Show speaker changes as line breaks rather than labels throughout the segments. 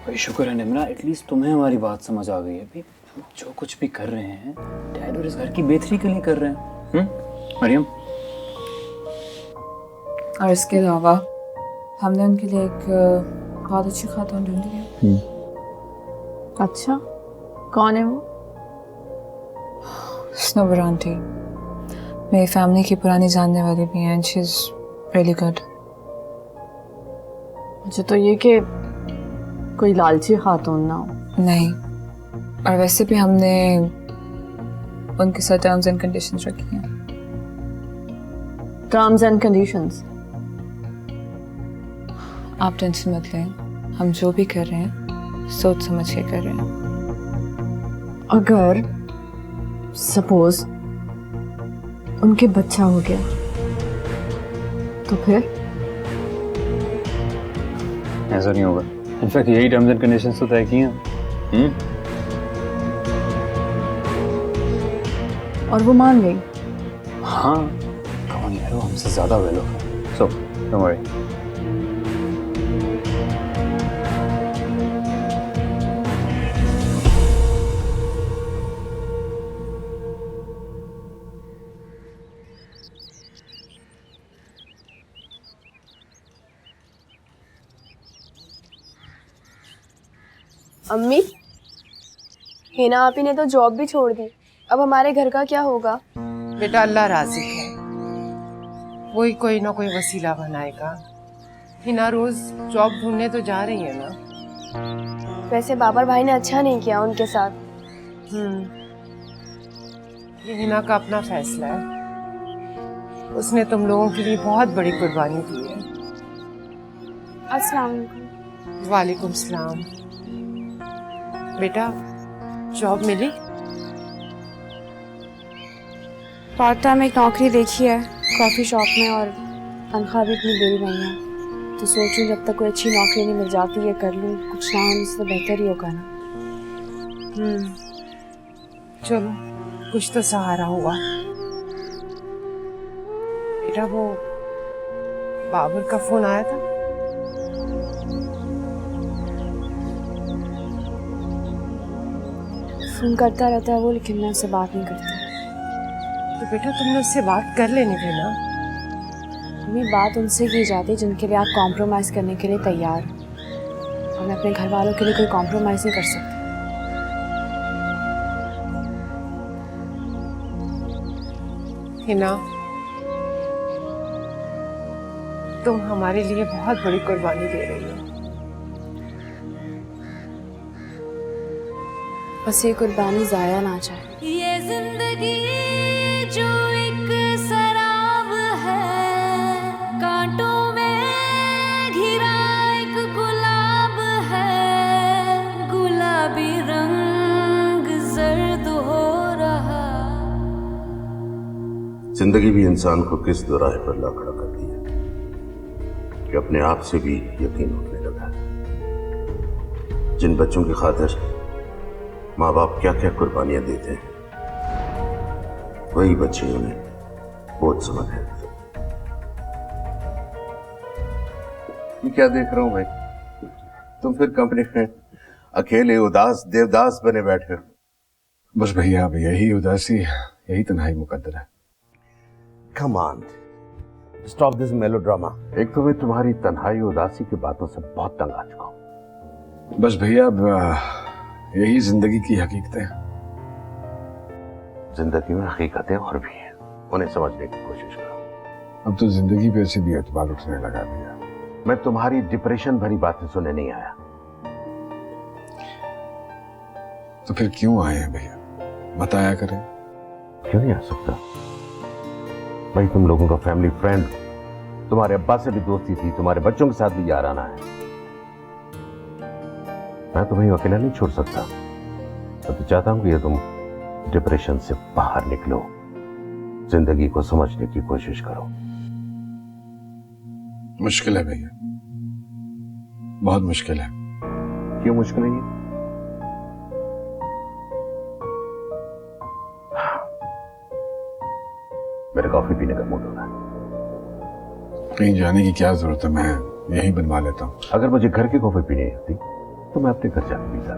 भाई शुक्र है निम्रा, एटलीस्ट तुम्हें हमारी बात समझ आ गई है। भाई जो कुछ भी कर रहे हैं डैड और इस घर की बेहतरी के लिए कर रहे हैं। मरियम,
और इसके अलावा हमने उनके लिए एक बहुत अच्छी खातून ढूंढी है।
अच्छा, कौन है वो?
स्नोबर आंटी, मेरी फैमिली की पुरानी जानने वाली भी हैं। She is really good.
अच्छा, तो ये कि कोई लालची खातून ना हो।
नहीं, और वैसे भी हमने उनके साथ टर्म्स एंड कंडीशंस रखी हैं।
Terms and conditions?
आप टेंशन मत लें, हम जो भी कर रहे हैं सोच समझ के कर रहे हैं।
अगर सपोज उनके बच्चा हो गया तो फिर?
ऐसा नहीं होगा। इनफैक्ट यही टर्म्स एंड कंडीशंस तो तय किए हैं।
और वो मान गई?
हाँ, कौन यार, वो हमसे ज्यादा वेल ऑफ है। So don't worry.
अम्मी, हिना आपी ने तो जॉब भी छोड़ दी, अब हमारे घर का क्या होगा?
बेटा अल्लाह राजी है, वही कोई ना कोई वसीला बनाएगा। हिना रोज जॉब ढूंढने तो जा रही है ना।
वैसे बाबर भाई ने अच्छा नहीं किया उनके साथ।
ये हिना का अपना फैसला है। उसने तुम लोगों के लिए बहुत बड़ी कुर्बानी दी है।
अस्सलाम वालेकुम।
वालेकुम सलाम। बेटा जॉब मिली?
पार्ट टाइम एक नौकरी देखी है कॉफ़ी शॉप में, और तनख्वाह भी इतनी बुरी नहीं है, तो सोच रही जब तक कोई अच्छी नौकरी नहीं मिल जाती ये कर लूँ, कुछ ना होने से तो बेहतर ही होगा ना।
चलो कुछ तो सहारा हुआ। बेटा वो बाबर का फोन आया था?
फोन करता रहता है वो, लेकिन मैं उससे बात नहीं करती।
तो बेटा तुमने उससे बात कर लेनी थी ना।
अम्मी, बात उनसे की जाती जिनके लिए आप कॉम्प्रोमाइज़ करने के लिए तैयार हो, और मैं अपने घर वालों के लिए कोई कॉम्प्रोमाइज़ नहीं कर सकती।
हिना, तुम हमारे लिए बहुत बड़ी कुर्बानी दे रही हो।
बस ये कुर्बानी ज़ाया ना जाए।
ये जिंदगी जो एक शराब है, कांटों में घिरा एक गुलाब है, गुलाबी रंग जर्द हो रहा।
जिंदगी भी इंसान को किस दुराहे पर ला खड़ा करती है कि अपने आप से भी यकीन उठने लगा है। जिन बच्चों की खातिर माँ बाप क्या क्या कुर्बानियां देते हैं, वही बच्चे उन्हें बोझ समझ है। ये क्या देख रहा हूं भाई, तुम फिर कंपनी में अकेले उदास देवदास बने बैठे हो।
बस भैया, अब यही उदासी, यही तन्हाई मुकद्दर है।
Come on, stop this melodrama. एक तो मैं तुम्हारी तन्हाई उदासी की बातों से बहुत तंग आ चुका हूं।
बस भैया, अब यही जिंदगी की हकीकतें।
जिंदगी में हकीकतें और भी हैं, उन्हें समझने की कोशिश करो।
अब तो जिंदगी पे ऐसे भी एतबार उठने लगा भैया।
मैं तुम्हारी डिप्रेशन भरी बातें सुनने नहीं आया।
तो फिर क्यों आए हैं भैया, बताया करें।
क्यों नहीं आ सकता भाई, तुम लोगों का फैमिली फ्रेंड, तुम्हारे अब्बा से भी दोस्ती थी, तुम्हारे बच्चों के साथ भी याराना है। मैं तुम्हें अकेला नहीं छोड़ सकता। मैं तो चाहता हूं कि ये तुम डिप्रेशन से बाहर निकलो, जिंदगी को समझने की कोशिश करो।
मुश्किल है भैया, बहुत मुश्किल है।
क्यों मुश्किल है ये? मेरे कॉफी पीने का मूड हो रहा है।
कहीं जाने की क्या जरूरत है, मैं यहीं बनवा लेता हूँ।
अगर मुझे घर की कॉफी पीनी होती तो मैं अपने घर जाने पीता,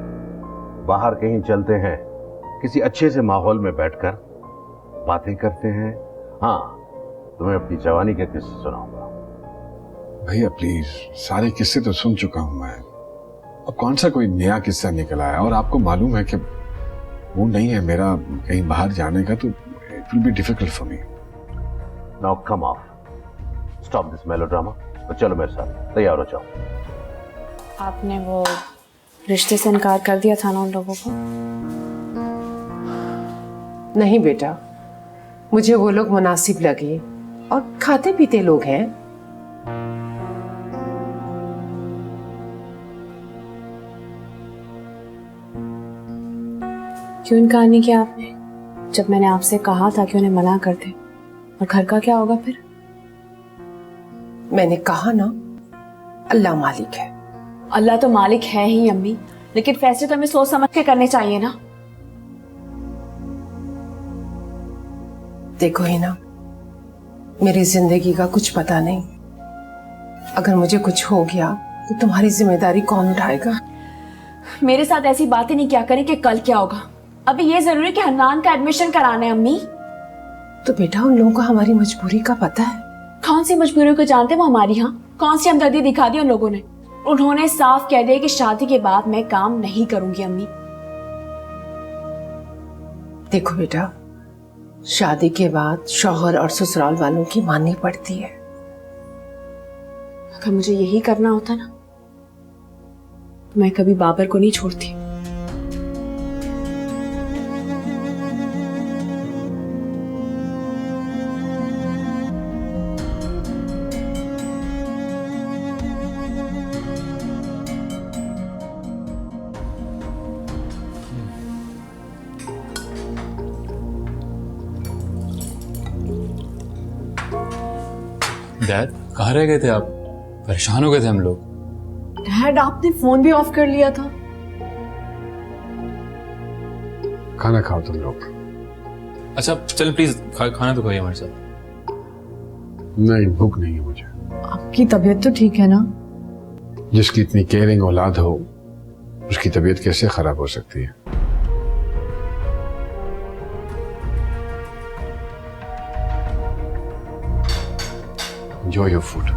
बाहर कहीं चलते हैं, किसी अच्छे से माहौल में बैठकर बातें करते हैं। हाँ, तुम्हें अपनी जवानी के किस्से सुनाऊंगा।
भैया प्लीज, सारे किस्से तो सुन चुका हूं मैं। अब कौन सा कोई नया किस्सा निकला है? और आपको मालूम है कि वो नहीं है मेरा कहीं बाहर जाने का, तो it will be difficult for me.
Now come of, stop this melodrama और चलो मेरे साथ, तैयार हो जाओ।
आपने वो रिश्ते से इनकार कर दिया था ना उन लोगों को?
नहीं बेटा, मुझे वो लोग मुनासिब लगे और खाते पीते लोग हैं।
क्यों इनकार नहीं किया आपने, जब मैंने आपसे कहा था कि उन्हें मना कर दे? और घर का क्या होगा फिर?
मैंने कहा ना, अल्लाह मालिक है।
अल्लाह तो मालिक है ही अम्मी, लेकिन फैसले तो हमें सोच समझ के करने चाहिए ना।
देखो ही ना, मेरी जिंदगी का कुछ पता नहीं। अगर मुझे कुछ हो गया तो तुम्हारी जिम्मेदारी कौन उठाएगा?
मेरे साथ ऐसी बातें नहीं क्या करें कि कल क्या होगा। अभी ये जरूरी है कि हन्नान का एडमिशन कराना है अम्मी।
तो बेटा, उन लोगों को हमारी मजबूरी का पता है।
कौन सी मजबूरियों को जानते वो हमारी? यहाँ कौन सी हमदर्दी दिखा दी उन लोगों ने? उन्होंने साफ कह दिया कि शादी के बाद मैं काम नहीं करूंगी अम्मी।
देखो बेटा, शादी के बाद शौहर और ससुराल वालों की माननी पड़ती है।
अगर मुझे यही करना होता ना तो मैं कभी बाबर को नहीं छोड़ती।
डैड, कहाँ रह गए थे आप? परेशान हो गए थे हम लोग।
डैड, आपने फोन भी ऑफ कर लिया था।
खाना खाओ तुम लोग।
अच्छा चल प्लीज, खाना तो खाइए हमारे साथ।
नहीं, भूख नहीं है मुझे।
आपकी तबीयत तो ठीक है ना?
जिसकी इतनी केयरिंग औलाद हो, उसकी तबीयत कैसे खराब हो सकती है? Enjoy your food.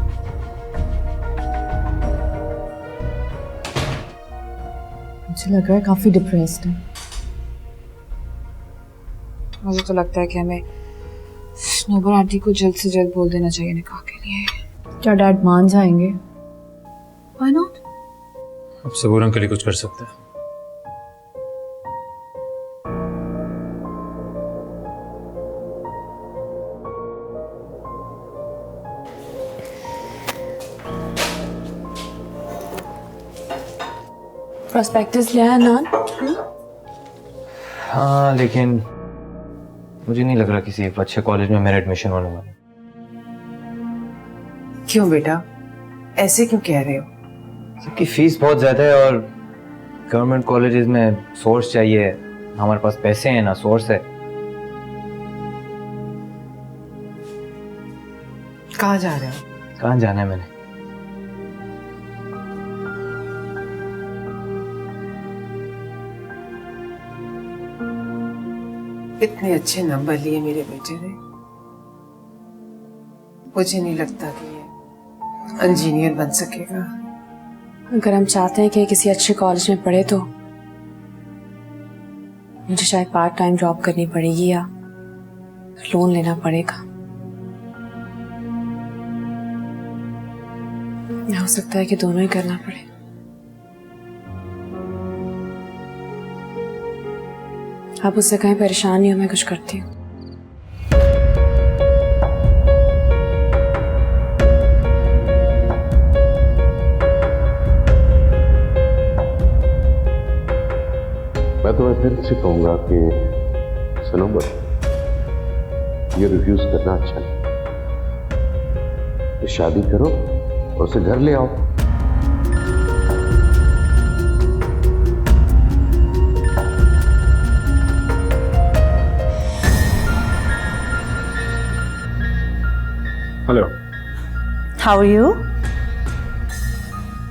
मुझे लग रहा है काफी डिप्रेस्ड है।
मुझे तो लगता है कि हमें स्नोबर आंटी को जल्द से जल्द बोल देना चाहिए निकाह के लिए।
क्या डैड मान जाएंगे?
Why not?
अब सबूर अंकल ही कुछ कर सकते हैं।
प्रोस्पेक्टस लिया है नान?
हाँ, लेकिन मुझे नहीं लग रहा किसी अच्छे कॉलेज में मेरा एडमिशन होने वाला।
क्यों बेटा, ऐसे क्यों कह रहे हो?
सबकी फीस बहुत ज्यादा है और गवर्नमेंट कॉलेजेस में सोर्स चाहिए। हमारे पास पैसे हैं ना सोर्स है।
कहाँ जा रहे हो?
कहाँ जाना है मैंने?
इतने अच्छे नंबर लिए मेरे बेटे ने, मुझे नहीं लगता कि ये इंजीनियर बन सकेगा।
अगर हम चाहते हैं कि किसी अच्छे कॉलेज में पढ़े तो मुझे शायद पार्ट टाइम जॉब करनी पड़ेगी या लोन लेना पड़ेगा। हो सकता है कि दोनों ही करना पड़े। आप उससे कहीं परेशान नहीं हो, मैं कुछ करती हूँ।
मैं तुम्हें फिर से कहूंगा कि सनोबर, ये रिफ्यूज करना अच्छा नहीं। तो शादी करो और उसे घर ले आओ।
हेलो।
How are you?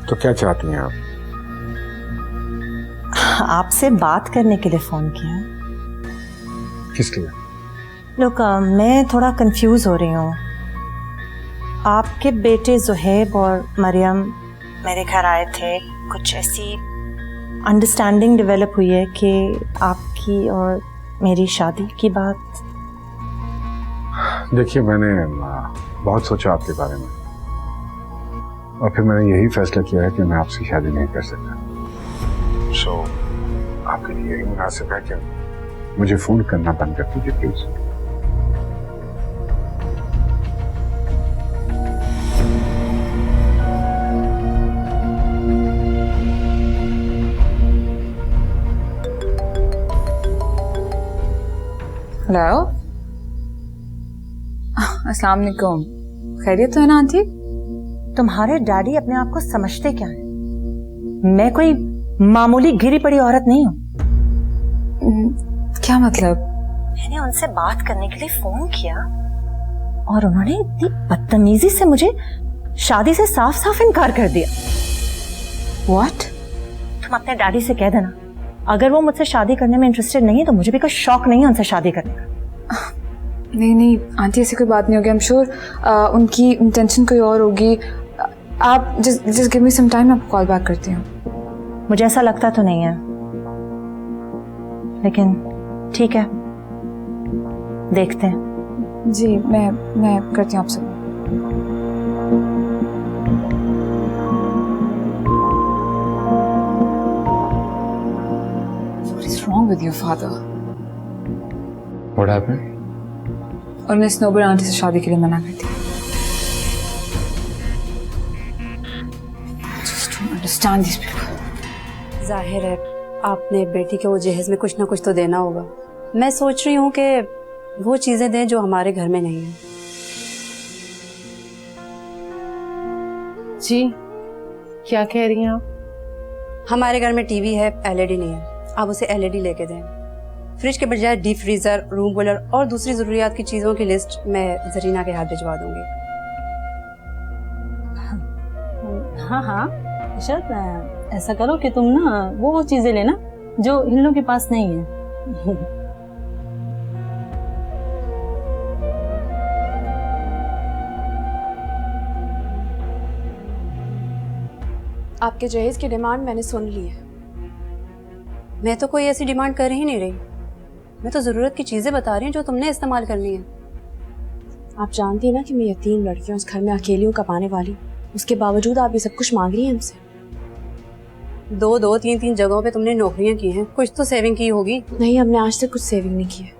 तो क्या चाहती हैं आप?
आपसे बात करने के लिए फ़ोन किया।
किसके लिए?
लोग मैं थोड़ा कंफ्यूज हो रही हूँ। आपके बेटे जुहैब और मरियम मेरे घर आए थे, कुछ ऐसी अंडरस्टैंडिंग डेवलप हुई है कि आपकी और मेरी शादी की बात।
देखिए, मैंने बहुत सोचा आपके बारे में और फिर मैंने यही फैसला किया है कि मैं आपसे शादी नहीं कर सकता। सो आपके लिए यही मुनासिब है कि मुझे फोन करना बंद कर दीजिए प्लीज।
हेलो, अस्सलाम वालेकुम। खैरियत है ना आंटी?
तुम्हारे डैडी अपने आप को समझते क्या है? मैं कोई मामूली गिरी पड़ी औरत नहीं हूँ।
क्या मतलब?
मैंने उनसे बात करने के लिए फोन किया और उन्होंने इतनी बदतमीजी से मुझे शादी से साफ साफ इनकार कर दिया।
What?
तुम अपने डैडी से कह देना, अगर वो मुझसे शादी करने में इंटरेस्टेड नहीं है तो मुझे भी कोई शौक नहीं है उनसे शादी करने का।
नहीं नहीं आंटी, ऐसी कोई बात नहीं होगी। आई एम श्योर उनकी इंटेंशन कोई और होगी। आप just give me some time, मैं आपको कॉल बैक करती हूँ।
मुझे ऐसा लगता तो नहीं है, लेकिन ठीक है, देखते हैं।
जी, मैं करती हूँ आपसे। What is wrong with your father?
What happened?
और मैं स्नोबर आंटी से शादी के लिए मना कर दिया। Just don't understand these people.
जाहिर है आपने बेटी के वो जहेज में कुछ ना कुछ तो देना होगा। मैं सोच रही हूँ कि वो चीजें दें जो हमारे घर में नहीं है।
जी, क्या कह रही हैं आप?
हमारे घर में टीवी है, एलईडी नहीं है। आप उसे एलईडी लेके दें। फ्रिज के बजाय डीप फ्रीजर, रूम कूलर और दूसरी जरूरियात की चीजों की लिस्ट मैं जरीना के हाथ भिजवा दूंगी।
हाँ हाँ इशरत, ऐसा करो कि तुम ना वो चीजें लेना जो इन लोगों के पास नहीं है।
आपके जहेज की डिमांड मैंने सुन ली है।
मैं तो कोई ऐसी डिमांड कर ही नहीं रही। मैं तो जरूरत की चीजें बता रही हूँ जो तुमने इस्तेमाल करनी है।
आप जानती हैं ना कि मैं यतीम लड़की हूँ, उस घर में अकेली हूँ, कमाने वाली। उसके बावजूद आप ये सब कुछ मांग रही हैं हमसे।
दो तीन तीन जगहों पे तुमने नौकरियां की हैं, कुछ तो सेविंग की होगी।
नहीं, हमने आज तक कुछ सेविंग नहीं की है,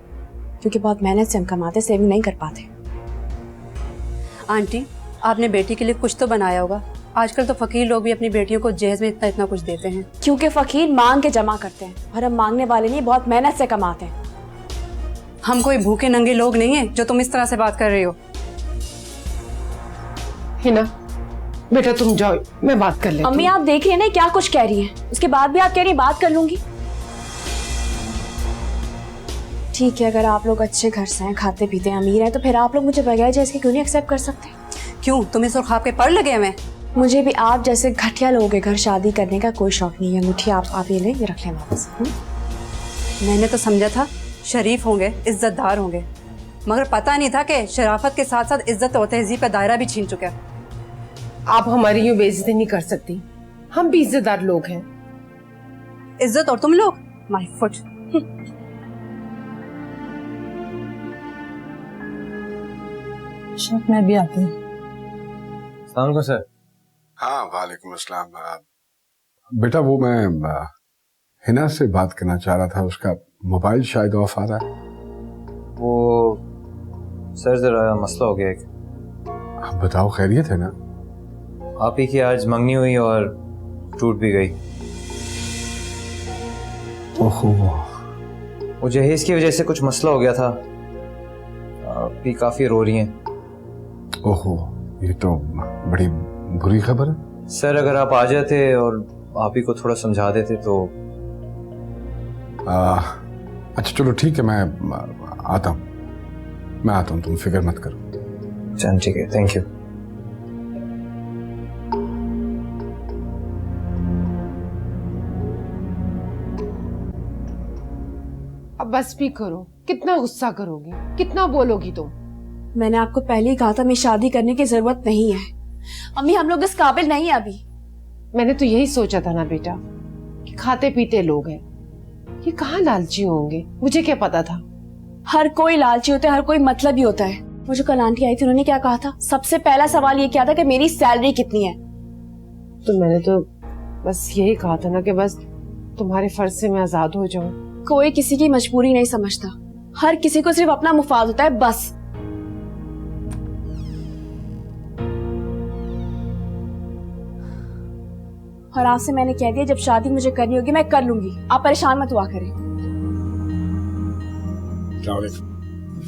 क्योंकि बहुत मेहनत से हम कमाते, सेविंग नहीं कर पाते।
आंटी, आपने बेटी के लिए कुछ तो बनाया होगा। आजकल तो फकीर लोग भी अपनी बेटियों को जहेज में इतना इतना कुछ देते हैं।
क्योंकि फकीर मांग के जमा करते हैं और हम मांगने वाले नहीं, बहुत मेहनत से कमाते हैं।
हम कोई भूखे नंगे लोग नहीं हैं जो तुम इस तरह से बात कर रही हो।
हिना, बेटा तुम जाओ, मैं बात कर लेती हूँ।
अम्मी, आप देख रही हैं ना क्या कुछ कह रही हैं, उसके बाद भी आप कह रही हैं बात कर लूंगी। ठीक है, अगर आप लोग अच्छे घर से हैं, खाते पीते हैं, अमीर हैं, तो फिर आप लोग मुझे बगैर जहेज के क्यों नहीं एक्सेप्ट कर सकते?
क्यों, तुम्हें सुर्खाब के पढ़ लगे हमें?
मुझे भी आप जैसे घटिया लोगों के घर शादी करने का कोई शौक नहीं है। अंगूठी आप ये लें, ये रख लें वापस।
मैंने तो समझा था शरीफ होंगे, इज्जतदार होंगे, मगर पता नहीं था कि शराफत के साथ साथ इज्जत और तहजीब का दायरा भी छीन चुका है।
आप हमारी यूं बेइज्जती नहीं कर सकती, हम भी इज्जतदार लोग हैं।
इज्जत और तुम लोग, माय फुट।
मैं भी आती हूँ।
अस्सलाम सर।
हाँ, वालेकुम अस्सलाम। बेटा वो मैं हिना से बात करना चाह रहा था, उसका मोबाइल शायद ऑफ आ रहा है।
वो सर जरा मसला हो गया एक।
आप बताओ, खैरियत है ना?
आप ही की आज मंगनी हुई और टूट भी गई।
ओहो,
वो जहेज की वजह से कुछ मसला हो गया था। आप भी काफी रो रही हैं।
ओहो, ये तो बड़ी बुरी खबर है।
सर अगर आप आ जाते और आप ही को थोड़ा समझा देते तो।
अच्छा चलो ठीक है, मैं आता हूँ, तुम फिक्र मत करो।
चल ठीक है, थैंक यू।
बस भी करो, कितना गुस्सा करोगी, कितना बोलोगी तुम?
मैंने आपको पहले ही कहा था, मैं शादी करने की जरूरत नहीं है। अम्मी हम लोग इस काबिल नहीं है अभी।
मैंने तो यही सोचा था ना बेटा कि खाते पीते लोग हैं, ये कहाँ लालची होंगे, मुझे क्या पता था।
हर कोई लालची होता है, हर कोई मतलब ही होता है। वो जो कल आंटी आई थी उन्होंने क्या कहा था? सबसे पहला सवाल ये किया था कि मेरी सैलरी कितनी है।
तो मैंने तो बस यही कहा था ना कि बस तुम्हारे फर्ज से मैं आजाद हो जाऊं।
कोई किसी की मजबूरी नहीं समझता, हर किसी को सिर्फ अपना मुफाद होता है बस। और आपसे मैंने कह दिया जब शादी मुझे करनी होगी मैं कर लूंगी, आप परेशान मत हुआ करें।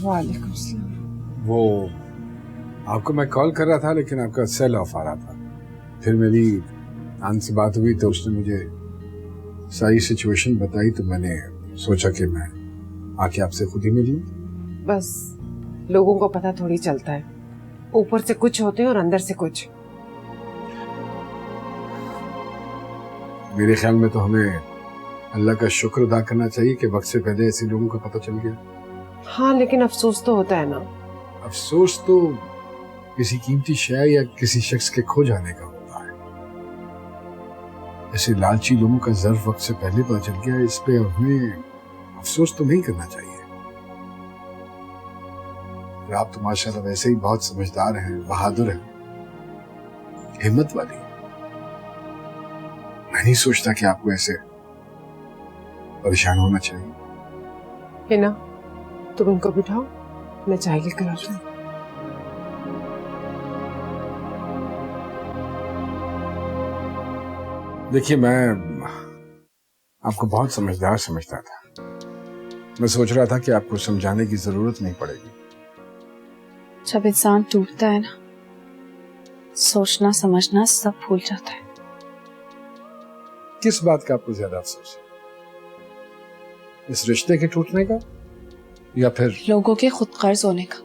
वालेकुम सलाम।
वो आपको मैं कॉल कर रहा था लेकिन आपका सेल ऑफ आ रहा था। फिर मेरी आन से बात हुई तो उसने मुझे सारी सिचुएशन बताई, तो मैंने सोचा कि मैं आके आपसे खुद ही मिल लूं।
बस लोगों को पता थोड़ी चलता है, ऊपर से कुछ होते हैं और अंदर से कुछ।
मेरे ख्याल में तो हमें अल्लाह का शुक्र अदा करना चाहिए कि वक्त से पहले ऐसे लोगों का पता चल गया।
हाँ लेकिन अफसोस तो होता है ना।
अफसोस तो किसी कीमती शय या किसी शख्स के खो जाने का होता है। ऐसे लालची लोगों का ज़र्फ वक्त से पहले पता चल गया, इस पे हमें अफसोस तो नहीं करना चाहिए। आप तो माशाल्लाह वैसे ही बहुत समझदार हैं, बहादुर हैं, हिम्मत वाली। मैं नहीं सोचता कि आपको ऐसे परेशान होना चाहिए।
हिना तुम इनको बिठाओ, मैं चाय लेकर आता हूँ।
देखिए मैं आपको बहुत समझदार समझता था। मैं सोच रहा था कि आपको समझाने की जरूरत नहीं पड़ेगी।
जब इंसान टूटता है ना, सोचना समझना सब भूल जाता है।
किस बात का आपको ज्यादा अफसोस है, इस रिश्ते के टूटने का या फिर
लोगों के खुद गर्ज होने का?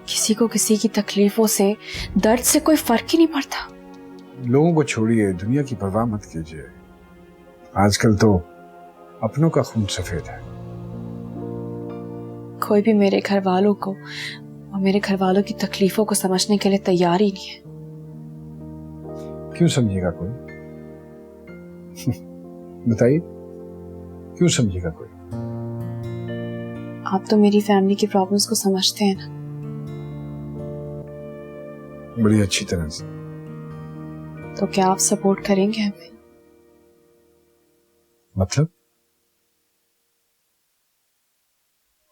किसी को किसी की तकलीफों से, दर्द से कोई फर्क ही नहीं पड़ता।
लोगों को छोड़िए, दुनिया की परवाह मत कीजिए। आजकल तो अपनों का खून सफेद है।
कोई भी मेरे घर वालों को और मेरे घर वालों की तकलीफों को समझने के लिए तैयार ही नहीं है।
क्यों समझेगा कोई? बताइए, क्यों समझेगा कोई?
आप तो मेरी फैमिली की प्रॉब्लम्स को समझते हैं ना।
बड़ी अच्छी तरह से।
तो क्या आप सपोर्ट करेंगे हमें?
मतलब?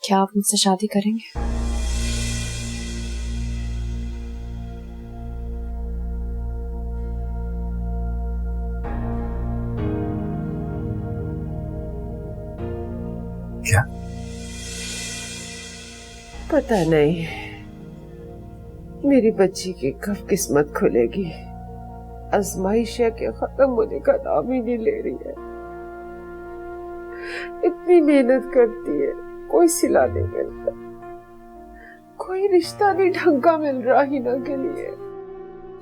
क्या आप मुझसे शादी करेंगे?
क्या?
पता नहीं मेरी बच्ची की कब किस्मत खुलेगी। आजमाइश के खत्म होने का नाम ही नहीं ले रही है। इतनी मेहनत करती है, कोई सिला नहीं मिलता, कोई रिश्ता नहीं ढंग का मिल रहा हिना के लिए।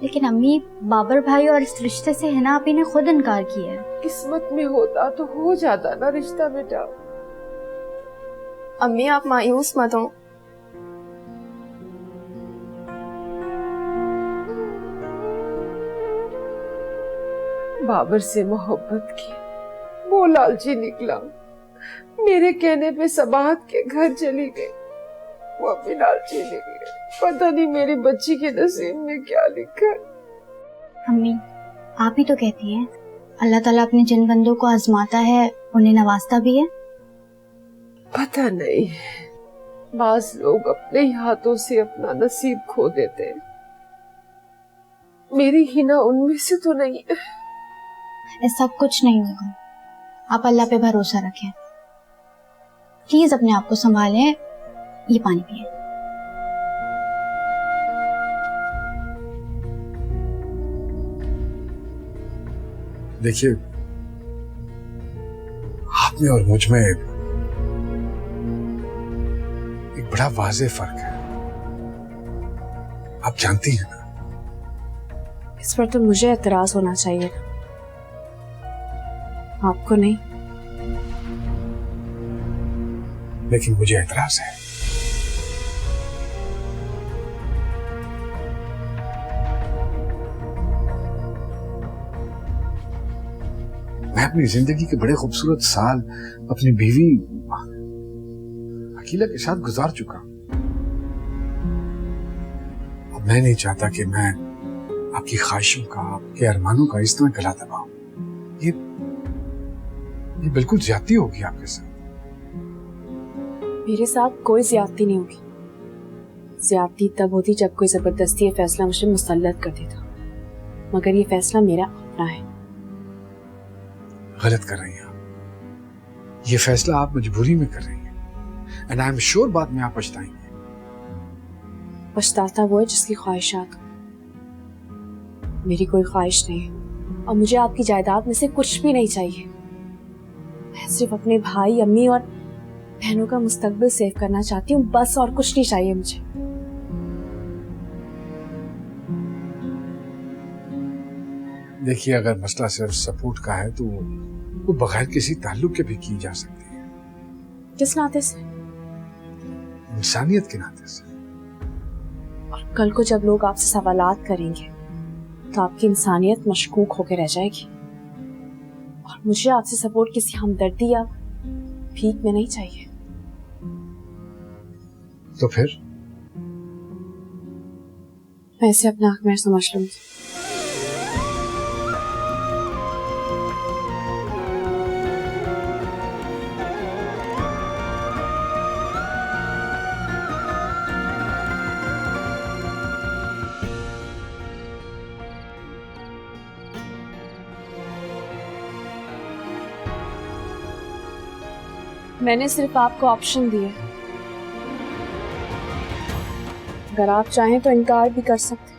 लेकिन अम्मी, बाबर भाई और इस रिश्ते से हिना आपी ने खुद इनकार किया है।
किस्मत में होता तो हो जाता ना रिश्ता बेटा।
अम्मी आप मायूस मत हो।
बाबर से मोहब्बत की, वो लालची निकला, मेरे कहने पे सबाहत के घर चली गई, वो भी लालची निकली। पता नहीं मेरी बच्ची के नसीब में क्या लिखा है।
अम्मी, आप ही तो कहती हैं अल्लाह ताला अपने जिन बंदों को आजमाता है उन्हें नवाजता भी है।
पता नहीं, बाज लोग अपने ही हाथों से अपना नसीब खो देते हैं। मेरी हिना उनमें से तो नहीं है।
ऐसा कुछ नहीं होगा, आप अल्लाह पे भरोसा रखें। प्लीज अपने आप को संभालें। ये पानी पिए।
देखिए, आप में और मुझ में एक बड़ा वाज़ेह फर्क है, आप जानती हैं ना।
इस पर तो मुझे एतराज होना चाहिए, आपको नहीं।
लेकिन मुझे एतराज है। मैं अपनी जिंदगी के बड़े खूबसूरत साल अपनी बीवी अकीला के साथ गुजार चुका। अब मैं नहीं चाहता कि मैं आपकी ख्वाहिशों का, आपके अरमानों का इस तरह गला दबाऊं। ये बिल्कुल ज्यादती होगी आपके साथ।
मेरे साथ कोई ज्यादती नहीं होगी। ज्यादती तब होती जब कोई जबरदस्ती ये फैसला मुझे मुसल्लत कर देता, मगर ये फैसला मेरा अपना है।
गलत कर रही हैं आप। ये फैसला आप मजबूरी में कर रही हैं, एंड आई एम श्योर बाद में आप पछताएंगे।
पछताता वो है जिसकी ख्वाहिशात, मेरी कोई ख्वाहिश नहीं है और मुझे आपकी जायदाद में से कुछ भी नहीं चाहिए। मैं सिर्फ अपने भाई, अम्मी और बहनों का मुस्तकबिल सेव करना चाहती हूँ, बस, और कुछ नहीं चाहिए मुझे।
देखिए, अगर मसला सिर्फ सपोर्ट का है तो वो बगैर किसी ताल्लुक के भी की जा सकती है।
किस नाते से?
इंसानियत के नाते से।
और कल को जब लोग आपसे सवालात करेंगे तो आपकी इंसानियत मशकूक होकर रह जाएगी। और मुझे आपसे सपोर्ट किसी हमदर्दी या भीख में नहीं चाहिए।
तो फिर
मैं इसे अपना हक में समझ लूंगी। मैंने सिर्फ आपको ऑप्शन दिए, अगर आप चाहें तो इनकार भी कर सकते हैं।